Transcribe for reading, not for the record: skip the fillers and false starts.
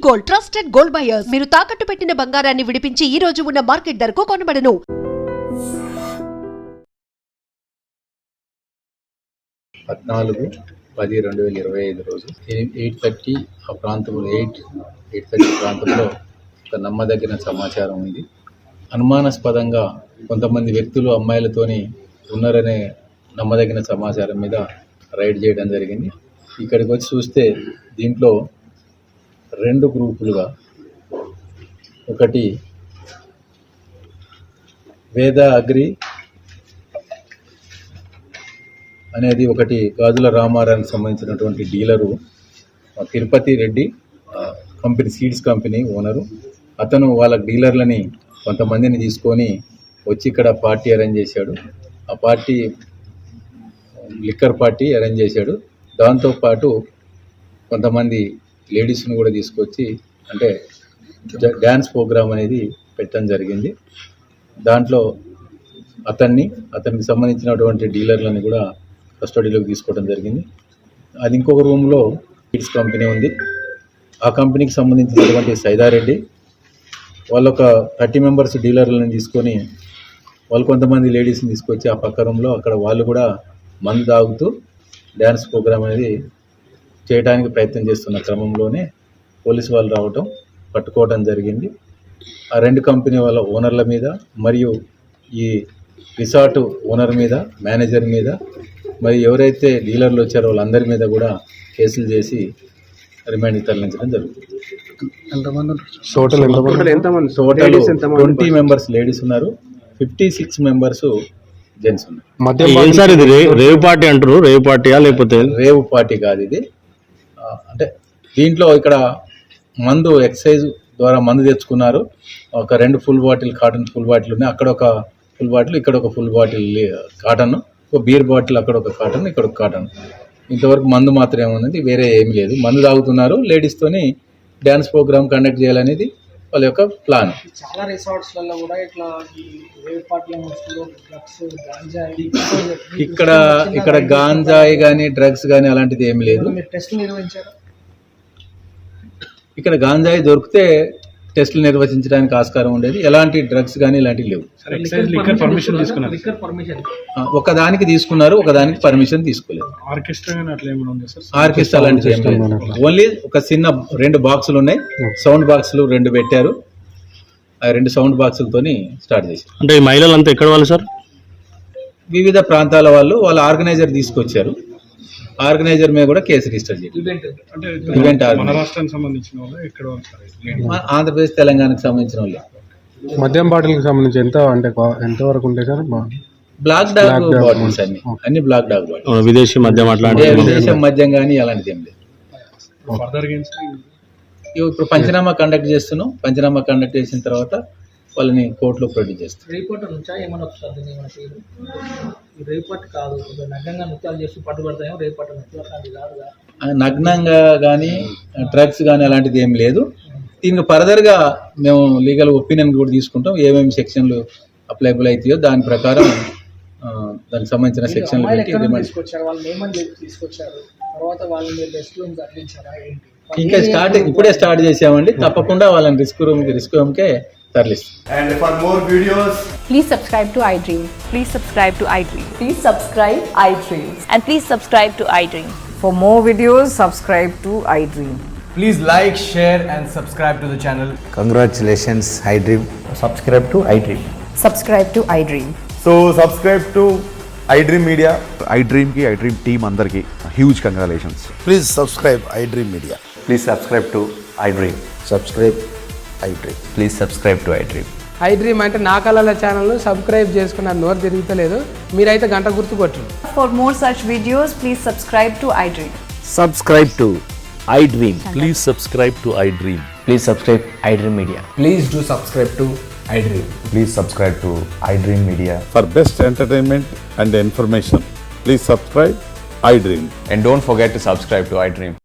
Gold, trusted gold buyers. మీరు తాకట్టు పెట్టిన బంగారాన్ని విడిపించి ఈ రోజు ఉన్న మార్కెట్ ధరకు కొనబడను. 14/10/2025 రోజు 8:30 ఆ ప్రాంతంలో 8:30 ప్రాంతంలో ఒక నమ్మదగిన సమాచారం ఉంది. అనుమానాస్పదంగా కొంతమంది వ్యక్తులు అమ్మాయిలతోని ఉన్నారనే నమ్మదగిన సమాచారం మీద రైడ్ చేయడం జరిగింది. ఇక్కడికి వచ్చి చూస్తే దీంట్లో 2 గ్రూపులుగా, ఒకటి వేద అగ్రి అనేది ఒకటి గాజుల రామారానికి సంబంధించినటువంటి dealer, Tirupati Reddy company, seeds company owner. అతను వాళ్ళ డీలర్లని కొంతమందిని తీసుకొని వచ్చి ఇక్కడ పార్టీ అరేంజ్ చేశాడు. ఆ పార్టీ లిక్కర్ పార్టీ అరేంజ్ చేశాడు. దాంతోపాటు కొంతమంది లేడీస్ని కూడా తీసుకొచ్చి అంటే డ్యాన్స్ ప్రోగ్రామ్ అనేది పెట్టడం జరిగింది. దాంట్లో అతనికి సంబంధించినటువంటి డీలర్లని కూడా కస్టడీలోకి తీసుకోవడం జరిగింది. అది ఇంకొక రూమ్లో సీడ్స్ కంపెనీ ఉంది. ఆ కంపెనీకి సంబంధించినటువంటి సైదారెడ్డి వాళ్ళు ఒక 30 మెంబర్స్ డీలర్లను తీసుకొని వాళ్ళు కొంతమంది లేడీస్ని తీసుకొచ్చి ఆ పక్క రూమ్లో అక్కడ వాళ్ళు కూడా మందు తాగుతూ డ్యాన్స్ ప్రోగ్రామ్ అనేది చేయడానికి ప్రయత్నం చేస్తున్న క్రమంలోనే పోలీసు వాళ్ళు రావటం, పట్టుకోవడం జరిగింది. ఆ 2 కంపెనీ వాళ్ళ ఓనర్ల మీద మరియు ఈ రిసార్ట్ ఓనర్ మీద, మేనేజర్ మీద, మరి ఎవరైతే డీలర్లు వచ్చారో వాళ్ళందరి మీద కూడా కేసులు చేసి రిమాండ్కి తరలించడం జరుగుతుంది. టోటల్ 20 మెంబర్స్ లేడీస్ ఉన్నారు, 56 మెంబర్స్ జెంట్స్ ఉన్నారు. రేవ్ పార్టీ అంటారు, రేవ్ పార్టీయా లేకపోతే రేవ్ పార్టీ కాదు ఇది. అంటే దీంట్లో ఇక్కడ మందు ఎక్సైజ్ ద్వారా మందు తెచ్చుకున్నారు. ఒక 2 full bottle, cotton full bottle ఉన్నాయి. అక్కడ ఒక ఫుల్ బాటిల్, ఇక్కడ ఒక ఫుల్ బాటిల్ కాటన్, ఒక బీర్ బాటిల్, అక్కడ ఒక కాటన్, ఇక్కడ ఒక కాటన్. ఇంతవరకు మందు మాత్రమే ఉన్నది, వేరే ఏమి లేదు. మందు తాగుతున్నారు, లేడీస్తోని డ్యాన్స్ ప్రోగ్రామ్ కండక్ట్ చేయాలనేది వాళ్ళ యొక్క ప్లాన్. చాలా రిసార్ట్స్లలో కూడా ఇట్లా ఇక్కడ గాంజాయి కానీ డ్రగ్స్ కానీ అలాంటిది ఏమి లేదు. ఇక్కడ గాంజాయి దొరికితే టెస్టులు నిర్వహించడానికి ఆస్కారం ఉండేది. ఎలాంటి డ్రగ్స్ కానీ ఇలాంటివి లేవు. ఒకదానికి తీసుకున్నారు, ఒకదానికి పర్మిషన్ తీసుకోలేదు. ఆర్కెస్ట్రా అలాంటిది ఏం లేదు. ఓన్లీ ఒక చిన్న 2 బాక్సులు ఉన్నాయి, సౌండ్ బాక్సులు 2 పెట్టారు. ఆ 2 సౌండ్ బాక్సులతోని స్టార్ట్ చేశారు. అంటే ఈ మహిళలంతా ఎక్కడ వాళ్ళు సార్? వివిధ ప్రాంతాల వాళ్ళు. వాళ్ళ ఆర్గనైజర్ తీసుకొచ్చారు. ఆర్గనైజర్ మీద కూడా కేసు రిజిస్టర్ చేయాలి. ఈవెంట్ ఆంధ్రప్రదేశ్, తెలంగాణకు సంబంధించిన వాళ్ళు. మద్యం బాటిల్కి సంబంధించి ఎంత వరకు ఉంటాయి సార్? బ్లాక్ డాగ్ బాటిల్స్ అన్ని బ్లాక్ డాగ్ బాటిల్స్. విదేశీ మద్యం విదేశీ మద్యం కానీ అలాంటిది ఏం లేదు. ఇప్పుడు పంచనామా కండక్ట్ చేస్తున్నాం. పంచనామా కండక్ట్ చేసిన తర్వాత వాళ్ళని కోర్టులో ప్రొడ్యూస్ చేస్తాం. నగ్నంగా కానీ డ్రగ్స్ కానీ అలాంటిది ఏం లేదు. దీనికి ఫర్దర్గా మేము లీగల్ ఒపీనియన్ కూడా తీసుకుంటాం. ఏమేమి సెక్షన్లు అప్లైబుల్ అవుతాయో దాని ప్రకారం దానికి సంబంధించిన సెక్షన్లు పెట్టి ఇంకా ఇప్పుడే స్టార్ట్ చేసామండి. తప్పకుండా వాళ్ళని risk రూమ్కే తరలిస్తాం. And for more videos, please subscribe to iDream. Please subscribe to iDream. Please subscribe iDream. And please subscribe to iDream. For more videos, subscribe to iDream. please like, share and subscribe to the channel. Congratulations, iDream. Subscribe to iDream. Subscribe to iDream. So subscribe to iDream Media. iDream team andarki huge congratulations. Please subscribe iDream Media. Please subscribe to iDream. Subscribe iDream. Please subscribe to iDream. iDream అంటే నా కళల channel subscribe చేసుకున్న నోరు తిరుగుతలేదు. మీరైతే గంట గుర్తు కొట్టండి. For more such videos, please subscribe to iDream. Subscribe to iDream. Please subscribe to iDream. Please subscribe iDream Media. Please do subscribe to iDream. Please subscribe to iDream Media. For best entertainment and information, please subscribe iDream. And don't forget to subscribe to iDream.